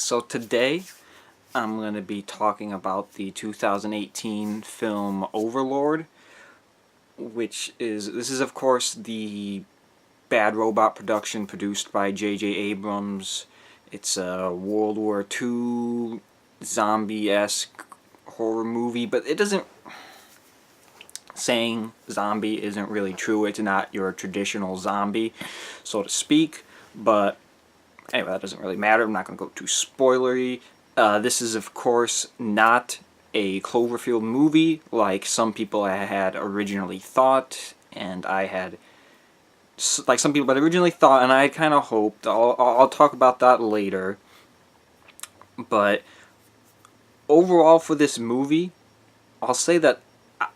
So today I'm going to be talking about the 2018 film Overlord, this is of course the Bad Robot production produced by J.J. Abrams. It's a World War II zombie-esque horror movie, but it doesn't... Saying zombie isn't really true. It's not your traditional zombie, so to speak, but anyway, that doesn't really matter. I'm not going to go too spoilery. This is, of course, not a Cloverfield movie like some people had originally thought, and I had... like some people had originally thought, and I kind of hoped. I'll talk about that later. But overall for this movie, I'll say that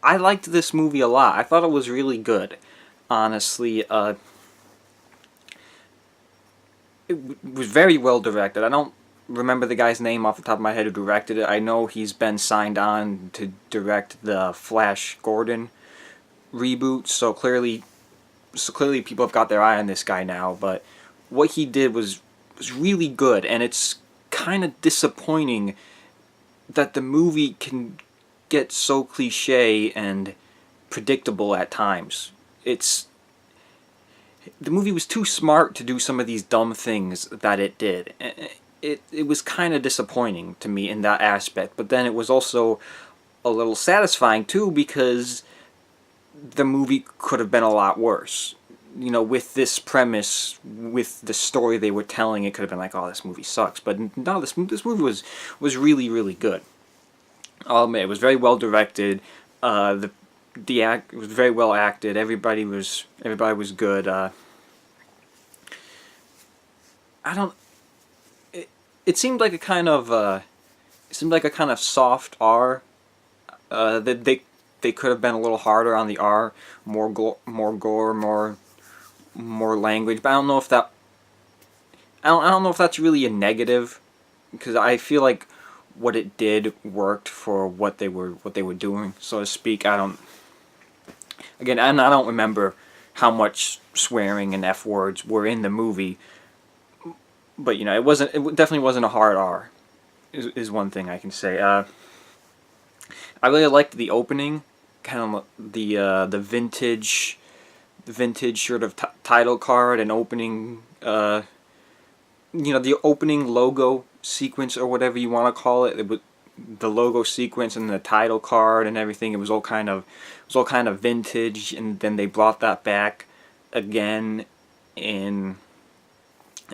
I liked this movie a lot. I thought it was really good, honestly. It was very well directed. I don't remember the guy's name off the top of my head who directed it. I know he's been signed on to direct the Flash Gordon reboot, so clearly people have got their eye on this guy now. But what he did was really good, and it's kind of disappointing that the movie can get so cliche and predictable at times. The movie was too smart to do some of these dumb things that it did. It was kind of disappointing to me in that aspect, but then it was also a little satisfying too, because the movie could have been a lot worse. You know, with this premise, with the story they were telling, it could have been like, oh, this movie sucks. But no, this movie was really, really good. It was very well directed. It was very well acted. Everybody was good. It seemed like a kind of soft R. That they could have been a little harder on the R, more gore, more language. But I don't know if that's really a negative, because I feel like what it did worked for what they were doing, so to speak. I don't remember how much swearing and F words were in the movie, but you know, it definitely wasn't a hard R. Is one thing I can say. I really liked the opening, kind of the vintage sort of title card and opening. The opening logo sequence, or whatever you want to call it. The logo sequence and the title card and everything. It was all kind of vintage, and then they brought that back again in.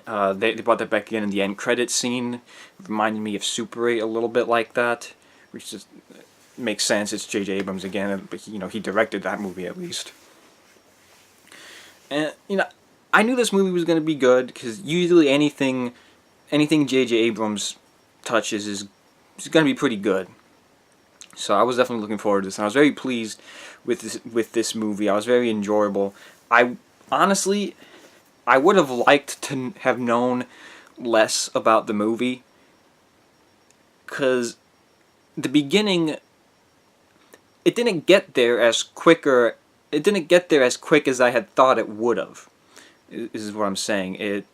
They brought that back again in the end credit scene. It reminded me of Super 8 a little bit like that, which just makes sense. It's J.J. Abrams again, but he directed that movie at least. And I knew this movie was going to be good, because usually anything J.J. Abrams touches is going to be pretty good. So I was definitely looking forward to this, and I was very pleased with this movie. I was very enjoyable. Honestly, I would have liked to have known less about the movie, because the beginning, it didn't get there as quick as I had thought it would have. Is what I'm saying.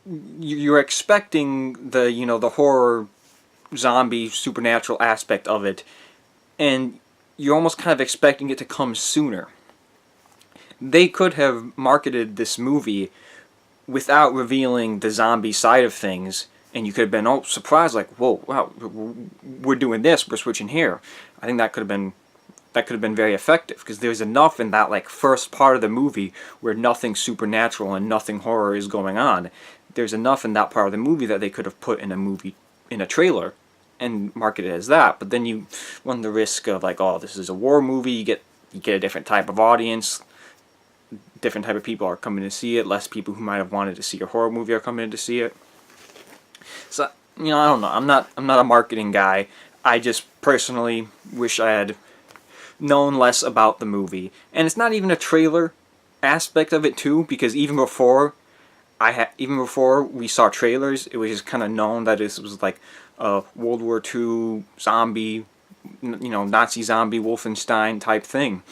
You're expecting the horror, zombie, supernatural aspect of it, and you're almost kind of expecting it to come sooner. They could have marketed this movie without revealing the zombie side of things, and you could have been surprised, like, whoa, wow, we're doing this, we're switching here. I think that could have been very effective, because there's enough in that first part of the movie where nothing supernatural and nothing horror is going on. There's enough in that part of the movie that they could have put in a trailer and marketed it as that. But then you run the risk of oh, this is a war movie. You get a different type of audience. Different type of people are coming to see it. Less people who might have wanted to see a horror movie are coming to see it. So I don't know. I'm not a marketing guy. I just personally wish I had known less about the movie. And it's not even a trailer aspect of it too, because even before we saw trailers, it was just kind of known that this was like a World War II zombie, Nazi zombie Wolfenstein type thing,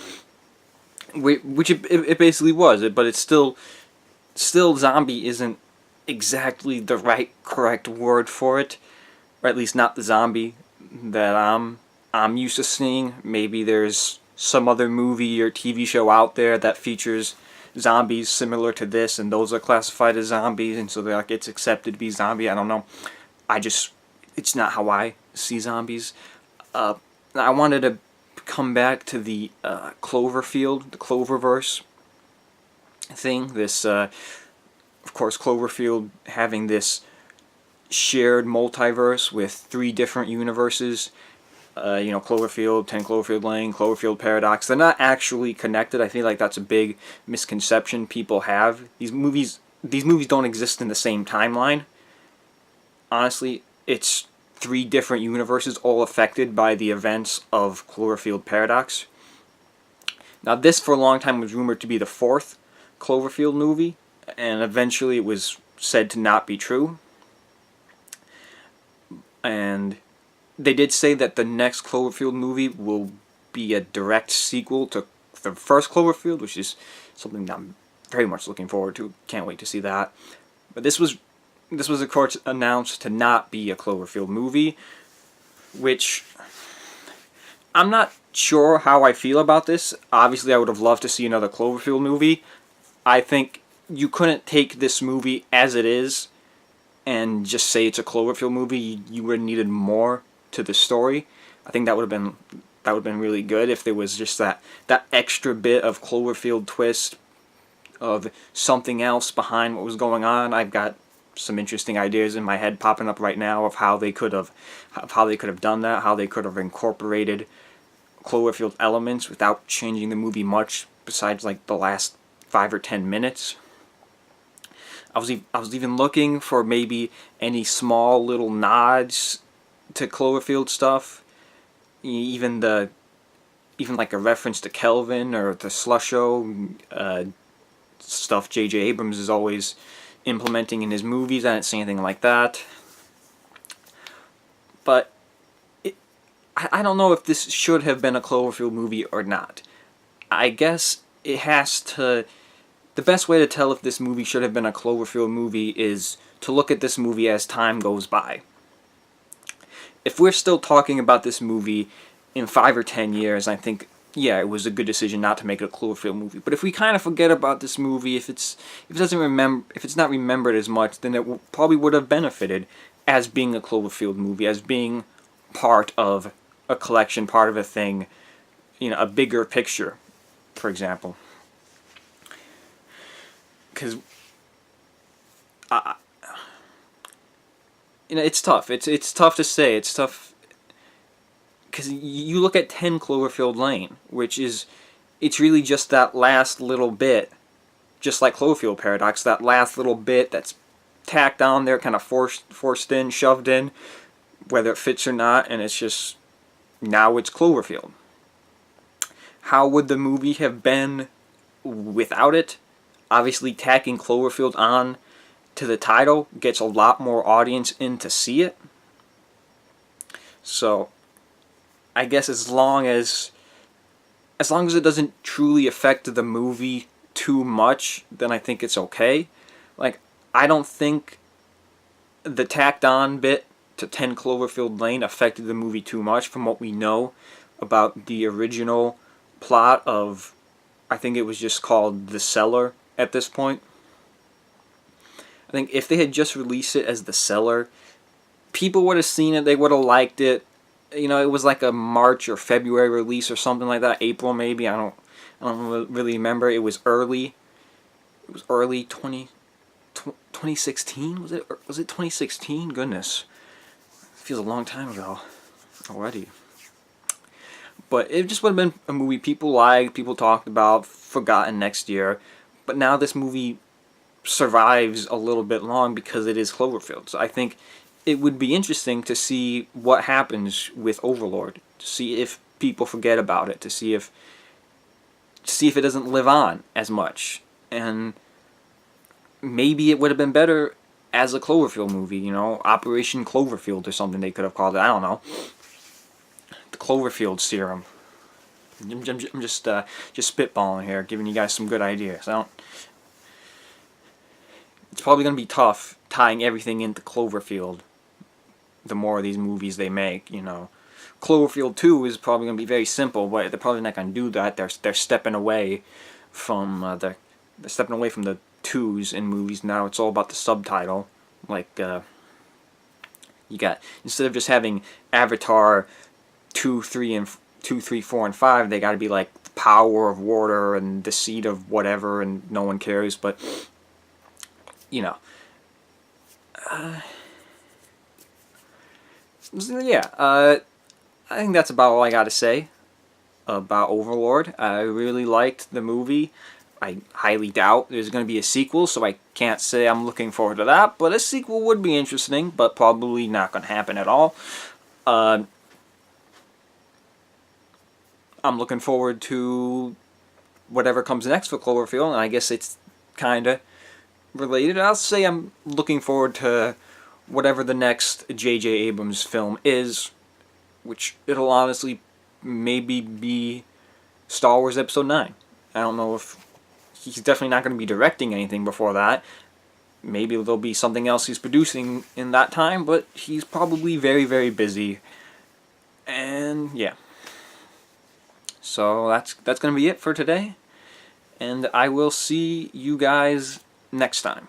which it basically was. But it's still zombie isn't exactly the right, correct word for it, or at least not the zombie that I'm used to seeing. Maybe there's some other movie or TV show out there that features zombies similar to this, and those are classified as zombies, and so they're like it's accepted to be zombie. I don't know. I just it's not how I see zombies. Uh, I wanted to come back to the Cloverfield, the Cloververse thing. This, of course, Cloverfield having this shared multiverse with 3 different universes. Cloverfield, 10 Cloverfield Lane, Cloverfield Paradox. They're not actually connected. I feel like that's a big misconception people have. These movies don't exist in the same timeline. Honestly, it's 3 different universes all affected by the events of Cloverfield Paradox. Now, this for a long time was rumored to be the 4th Cloverfield movie, and eventually it was said to not be true. And they did say that the next Cloverfield movie will be a direct sequel to the first Cloverfield, which is something that I'm very much looking forward to. Can't wait to see that. But this was of course announced to not be a Cloverfield movie, which I'm not sure how I feel about this. Obviously, I would have loved to see another Cloverfield movie. I think you couldn't take this movie as it is and just say it's a Cloverfield movie. You would have needed more to the story. I think that would have been really good if there was just that extra bit of Cloverfield twist of something else behind what was going on. I've got some interesting ideas in my head popping up right now of how they could have done that, how they could have incorporated Cloverfield elements without changing the movie much besides like the last 5 or 10 minutes. I was even looking for maybe any small little nods to Cloverfield stuff, even like a reference to Kelvin or the Slusho stuff J.J. Abrams is always implementing in his movies. I didn't see anything like that. But I don't know if this should have been a Cloverfield movie or not. I guess it has to... The best way to tell if this movie should have been a Cloverfield movie is to look at this movie as time goes by. If we're still talking about this movie in 5 or 10 years, I think, yeah, it was a good decision not to make it a Cloverfield movie. But if we kind of forget about this movie, if it's not remembered as much, then it probably would have benefited as being a Cloverfield movie, as being part of a collection, part of a thing, a bigger picture, for example. Because it's tough. It's tough to say. It's tough because you look at 10 Cloverfield Lane, which is, it's really just that last little bit, just like Cloverfield Paradox, that last little bit that's tacked on there, kind of forced in, shoved in, whether it fits or not, and it's just, now it's Cloverfield. How would the movie have been without it? Obviously, tacking Cloverfield on to the title gets a lot more audience in to see it. So, I guess as long as it doesn't truly affect the movie too much, then I think it's okay. Like, I don't think the tacked on bit to 10 Cloverfield Lane affected the movie too much from what we know about the original plot of, I think it was just called The Cellar at this point. I think if they had just released it as The Cellar, people would have seen it, they would have liked it. It was like a March or February release or something like that, April maybe, I don't really remember. It was early 2016, was it 2016? Goodness, it feels a long time ago already. But it just would have been a movie people liked, people talked about, forgotten next year. But now this movie survives a little bit long because it is Cloverfield. So I think it would be interesting to see what happens with Overlord, to see if people forget about it, to see if it doesn't live on as much. And maybe it would have been better as a Cloverfield movie, Operation Cloverfield or something they could have called it. I don't know. The Cloverfield serum. I'm just spitballing here, giving you guys some good ideas. It's probably going to be tough tying everything into Cloverfield. The more of these movies they make, you know. Cloverfield 2 is probably going to be very simple, but they're probably not going to do that. They're stepping away from they're stepping away from the twos in movies now. It's all about the subtitle. Like you got, instead of just having Avatar 2, 3, 4, and 5, they got to be like the power of water and the seed of whatever, and no one cares. But you know, yeah. I think that's about all I got to say about Overlord. I really liked the movie. I highly doubt there's going to be a sequel, so I can't say I'm looking forward to that. But a sequel would be interesting, but probably not going to happen at all. I'm looking forward to whatever comes next for Cloverfield, and I guess it's kind of related. I'll say I'm looking forward to whatever the next J.J. Abrams film is, which it'll honestly maybe be Star Wars Episode 9. I don't know if... He's definitely not going to be directing anything before that. Maybe there'll be something else he's producing in that time, but he's probably very, very busy. And yeah. So that's going to be it for today. And I will see you guys next time.